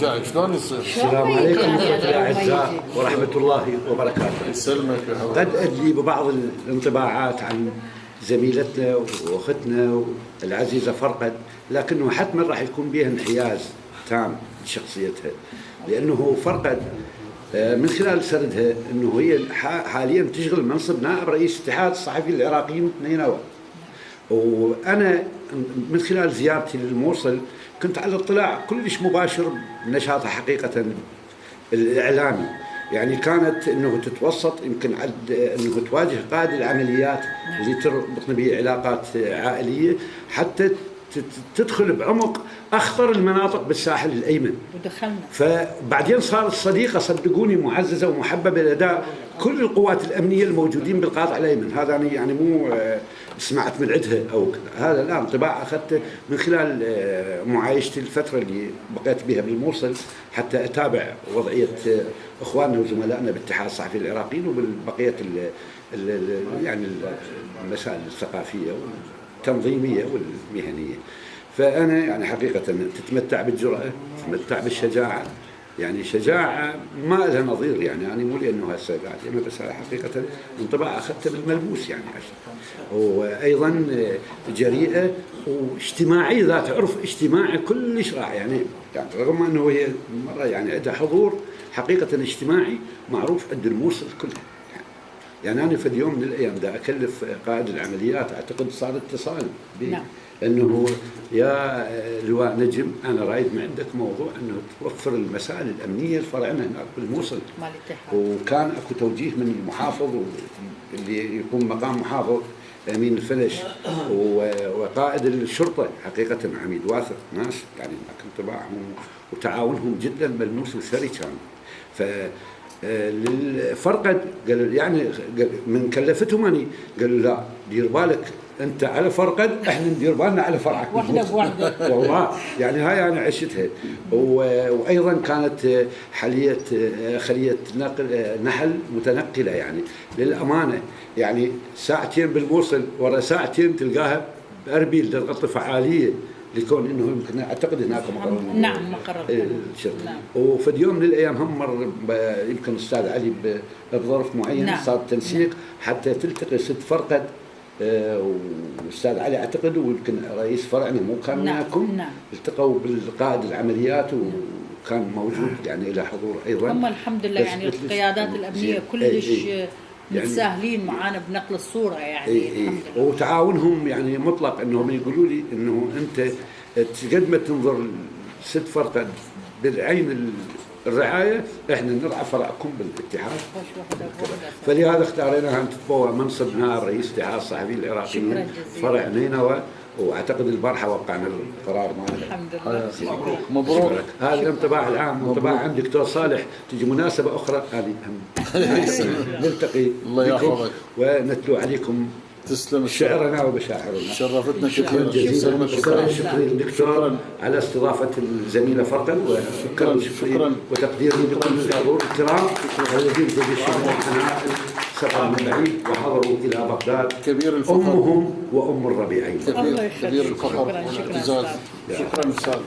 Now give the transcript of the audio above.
شلون يصير؟ السلام عليكم الأعزاء ورحمة الله وبركاته. يسلمك يا حبيبي. قد أدلي ببعض الانطباعات عن زميلتنا وأختنا العزيزة فرقد، لكنه حتما راح يكون بها انحياز تام لشخصيتها، لأنه فرقد من خلال سردها أنه هي حاليا تشغل منصب نائب رئيس اتحاد الصحفيين العراقيين نينوى. وأنا من خلال زيارتي للموصل كنت على اطلاع كلش مباشر بنشاطها حقيقة الإعلامي، يعني كانت أنه تتوسط يمكن أنه تواجه قائد العمليات اللي تربطنا به علاقات عائلية حتى تدخل بعمق أخطر المناطق بالساحل الأيمن. ودخلنا فبعدين صارت صديقة صدقوني معززة ومحببة لدى كل القوات الأمنية الموجودين بالقاطع الأيمن. هذا أنا يعني مو سمعت من عندها أو هذا، لا، انطباع أخذته من خلال معايشتي الفترة اللي بقيت بها بالموصل حتى أتابع وضعية إخواننا وزملائنا بالاتحاد الصحفي العراقيين وبالبقية يعني المسائل الثقافية والتنظيمية والمهنية. فأنا يعني حقيقة تتمتع بالجرأة، تتمتع بالشجاعة، يعني شجاعة ما لها نظير. يعني أنا مو لأنه هسه قاعد يعني، بس حقيقة انطباع أخذته بالملموس يعني. وأيضا جريئة واجتماعية، ذات عرف اجتماعي كلش رائع يعني رغم أنه هي مرة يعني عندها حضور حقيقة اجتماعي معروف عند الموصل كلها. يعني أنا في اليوم من الأيام دا أكلف قائد العمليات، أعتقد صار اتصال بي نعم. أنه يا لواء نجم أنا رايد من عندك موضوع أنه توفر المسائل الأمنية الفرعنا هناك بالموصل. وكان أكو توجيه من المحافظ اللي يقوم مقام محافظ أمين الفلش وقائد الشرطة حقيقة عميد واثق، ناس يعني انطباعهم وتعاونهم جدا ملموس وثري كان. ف للفرقد قال يعني من كلفتهم اني قالوا لا دير بالك انت على فرقد، احنا ندير بالنا على فرعك واحده بوحده. والله يعني هاي انا عشتها. وايضا كانت خليه نحل متنقله يعني للامانه، يعني ساعتين بالموصل ورا ساعتين تلقاها باربيل درجه فعاليه لكون انه يمكن اعتقد هناك مقر. نعم مقر الشرطه. نعم. وفي يوم من الايام هم مر يمكن الاستاذ علي بظرف معين. نعم. صار تنسيق. نعم. حتى تلتقي ست فرقد والاستاذ علي اعتقد ويمكن رئيس فرعنا مو كان وياكم. نعم. التقوا بالقائد العمليات وكان موجود يعني الى حضور ايضا. هم الحمد لله يعني القيادات الامنيه كلش متساهلين معانا بنقل الصوره يعني. الحمد لله. وتعاونهم يعني مطلق، انهم يقولوا لي انه انت قد ما تنظر ست فرقد بالعين الرعايه، احنا نرعى فرعكم بالاتحاد. فلهذا اختاريناها ان تتبوى منصب نائب رئيس اتحاد الصحفيين العراقيين فرع نينوى، واعتقد البارحه وقعنا القرار مالها. الحمد لله. مبروك مبروك. هذا الانطباع العام. انطباع عن دكتور صالح. تجي مناسبه اخرى هذه نلتقي الله يحفظك ونتلو عليكم. تسلم شعرنا وبشاعرنا. شرفتنا كثيرا. شكرا للدكتور على استضافه الزميله فرقد، وشكرا وتقديري لكل الحضور الكرام الذين تجسموا الحنائل سفر من بعيد وحضروا الى بغداد. كبير الفخر. امهم وام الربيعين. كبير الفخر والاعتزاز. شكرا استاذ.